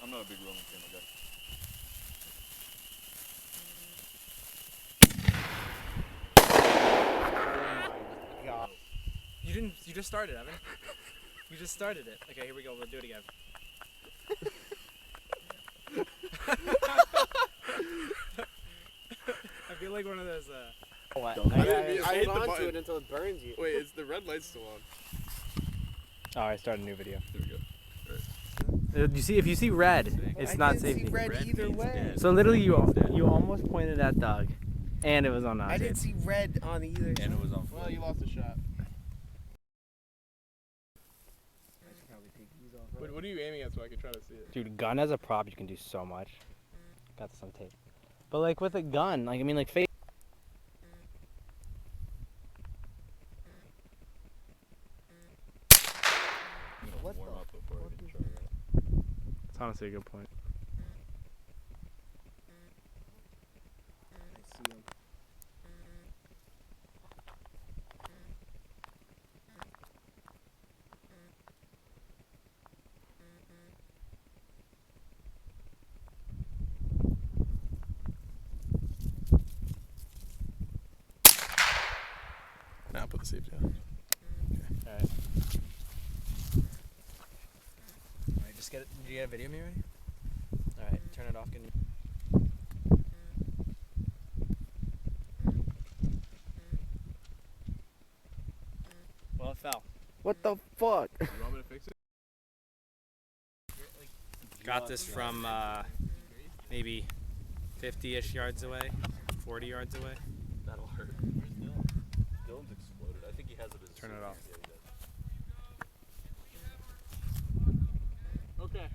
I'm not a big rolling camera guy. God. You just started, Evan. You just started it. Okay, here we go. We'll do it again. I feel like one of those. What? I hit the hold on button. to it until it burns you. Wait, is the red light still on? Oh, I started a new video. There we go. You see, if you see red, it's not safety. I didn't see red either way. So literally, you almost pointed at Doug, and it was on not I didn't see red on either. And it was on. Well, you lost a shot. What are you aiming at so I can try to see it? Dude, gun as a prop, you can do so much. Got some tape. But like with a gun, like I mean, like face. What warm up before I can try. It's honestly a good point. I see him. Now put the safety on. Alright. Alright, just get it. Did you get a video of me ready? Alright, turn it off. Well, it fell. What the fuck? You want me to fix it? Got this from maybe 50-ish yards away, 40 yards away. That'll hurt. Where's Dylan? Dylan's exploded. I think he has it as. Turn it off. Yeah, he does. Okay.